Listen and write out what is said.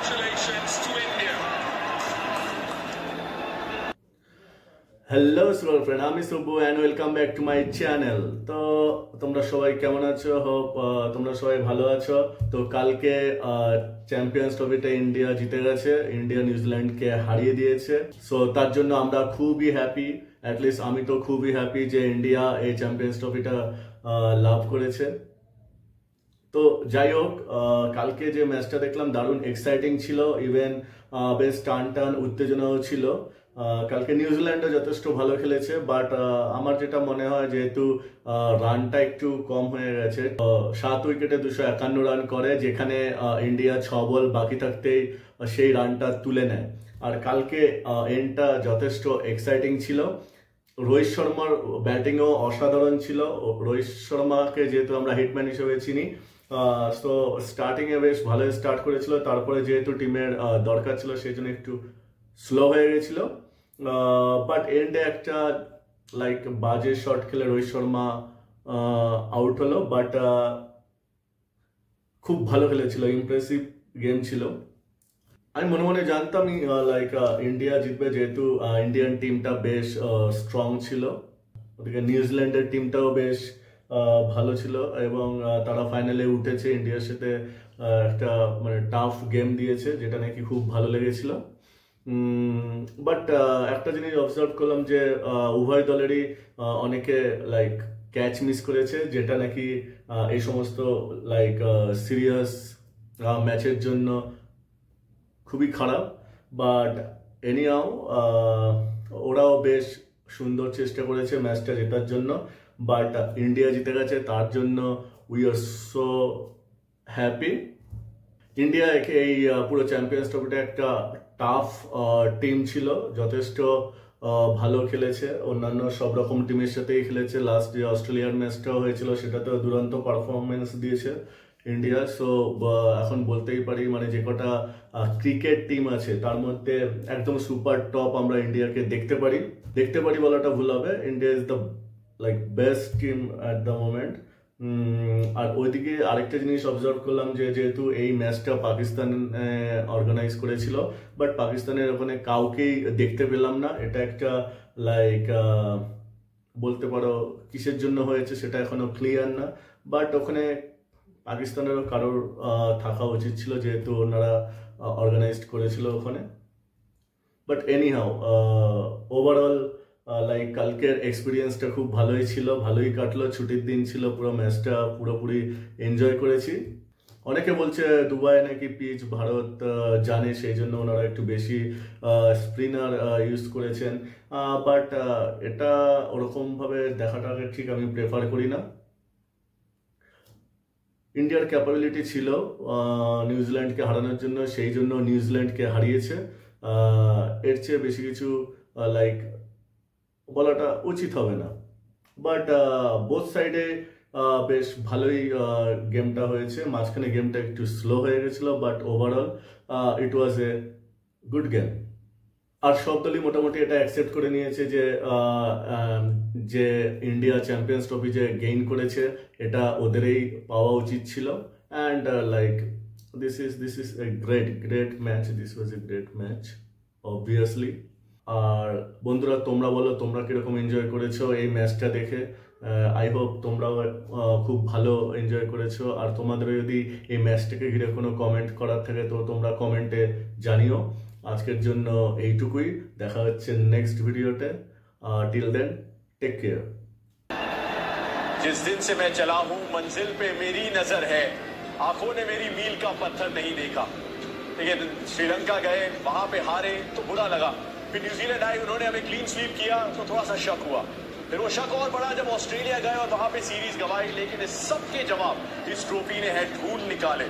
Congratulations to India. Hello super friend, আমি Subbu and welcome back to my channel. তো তোমরা সবাই কেমন আছো? হোপ তোমরা সবাই ভালো আছো। তো কালকে চ্যাম্পিয়ন্স ট্রফিটা ইন্ডিয়া জিতে গেছে, ইন্ডিয়া নিউজিল্যান্ডকে হারিয়ে দিয়েছে। সো তার জন্য আমরা খুবই হ্যাপি, অ্যাটলিস্ট আমি তো খুবই হ্যাপি যে ইন্ডিয়া এই চ্যাম্পিয়ন্স ট্রফিটা লাভ করেছে। তো যাই হোক, কালকে যে ম্যাচটা দেখলাম দারুণ এক্সাইটিং ছিল, ইভেন বেশ টান উত্তেজনাও ছিল। কালকে নিউজিল্যান্ডও যথেষ্ট ভালো খেলেছে, বাট আমার যেটা মনে হয় যেহেতু রানটা একটু কম হয়ে গেছে, 7 উইকেটে 251 রান করে, যেখানে ইন্ডিয়া 6 বল বাকি থাকতেই সেই রানটা তুলে নেয়। আর কালকে এন্ডটা যথেষ্ট এক্সাইটিং ছিল। রোহিত শর্মার ব্যাটিংও অসাধারণ ছিল। রোহিত শর্মাকে যেহেতু আমরা হিটম্যান হিসেবে চিনি, তো স্টার্টিংয়ে বেশ ভালোই স্টার্ট করেছিল, তারপরে যেহেতু টিমের দরকার ছিল সেই জন্য একটু স্লো হয়ে গেছিল। বাট এন্ডে একটা লাইক বাজে শট খেলে রোহিত শর্মা আউট হলো, বাট খুব ভালো খেলেছিল, ইমপ্রেসিভ গেম ছিল। আমি মনে মনে জানতামই লাইক ইন্ডিয়া জিতবে, যেহেতু ইন্ডিয়ান টিমটা বেশ স্ট্রং ছিল। ওদিকে নিউজিল্যান্ডের টিমটাও বেশ ভালো ছিল এবং তারা ফাইনালে উঠেছে। ইন্ডিয়ার সাথে একটা মানে টাফ গেম দিয়েছে, যেটা নাকি খুব ভালো লেগেছিল। বাট একটা জিনিস অবজার্ভ করলাম যে উভয় দলেরই অনেকে লাইক ক্যাচ মিস করেছে, যেটা নাকি এই সমস্ত লাইক সিরিয়াস ম্যাচের জন্য খুবই খারাপ। বাট এনিহাও ওরাও বেশ সুন্দর চেষ্টা করেছে ম্যাচটা জেতার জন্য, বাট ইন্ডিয়া জিতে গেছে, তার জন্য we are so happy. India এই পুরো চ্যাম্পিয়ন্স ট্রফিটা একটা টাফ টিম ছিল, যথেষ্ট ভালো খেলেছে, অন্যান্য সব রকম টিমের সাথেই খেলেছে। লাস্ট যে অস্ট্রেলিয়ার ম্যাচটাও হয়েছিল সেটাতেও দুরন্ত পারফরমেন্স দিয়েছে ইন্ডিয়া। সো এখন বলতেই পারি মানে যে কটা ক্রিকেট টিম আছে তার মধ্যে একদম সুপার টপ আমরা ইন্ডিয়াকে দেখতে পারি বলাটা ভুল হবে। India is the like best team at the moment. আর ওইদিকে আরেকটা জিনিস অবজার্ভ করলাম যে যেহেতু এই ম্যাচটা পাকিস্তান অর্গানাইজ করেছিল, বাট পাকিস্তানের ওখানে কাউকেই দেখতে পেলাম না। এটা একটা লাইক বলতে পারো কিসের জন্য হয়েছে সেটা এখনো ক্লিয়ার না, বাট ওখানে পাকিস্তানেরও কারোর থাকা উচিত ছিল, যেহেতু ওনারা অর্গানাইজড করেছিল ওখানে। বাট এনিহাউ ওভারঅল লাইক কালকের এক্সপিরিয়েন্সটা খুব ভালোই ছিল, ভালোই কাটলো। ছুটির দিন ছিল, পুরো ম্যাচটা পুরোপুরি এনজয় করেছি। অনেকে বলছে দুবাই নাকি পিচ ভারত জানে, সেই জন্য ওনারা একটু বেশি স্পিনার ইউজ করেছেন, বাট এটা ওরকমভাবে দেখাটাকে ঠিক আমি প্রেফার করি না। ইন্ডিয়ার ক্যাপাবিলিটি ছিল নিউজিল্যান্ডকে হারানোর জন্য, সেই জন্য নিউজিল্যান্ডকে হারিয়েছে। এর চেয়ে বেশি কিছু লাইক বলাটা উচিত হবে না। বাট বোথ সাইডে বেশ ভালোই গেমটা হয়েছে। মাঝখানে গেমটা একটু স্লো হয়ে গেছিল, but overall it was a good game. আর সব দলই মোটামুটি এটা অ্যাকসেপ্ট করে নিয়েছে যে ইন্ডিয়া চ্যাম্পিয়ন্স ট্রফি যে গেইন করেছে এটা ওদেরই পাওয়া উচিত ছিল। And like this is a great match, this was a great match obviously. আর বন্ধুরা, তোমরা বলো তোমরা কিরকম এনজয় করেছো এই ম্যাচটা দেখে। আই হোপ তোমরাও খুব ভালো এনজয় করেছো। আর তোমাদের যদি এই ম্যাচটাকে ঘিরে কোনো কমেন্ট করার থাকে তো তোমরা কমেন্টে জানিও। আজকের জন্য এইটুকুই, দেখা হচ্ছে নেক্সট ভিডিওতে। Till then, take care. जिस दिन से मैं चला हूं मंजिल पे मेरी नजर है, आंखों ने मेरी मील का पत्थर नहीं देखा। लेकिन श्रीलंका गए, वहां पे हारे तो बुरा लगा। फिर न्यूजीलैंड आए, उन्होंने हमें क्लीन स्वीप किया तो थोड़ा सा शक हुआ। फिर वो शक और बढ़ा जब ऑस्ट्रेलिया गए और वहां पे सीरीज गंवाई। लेकिन इस सब के जवाब इस ट्रॉफी ने है ढूंढ निकाले।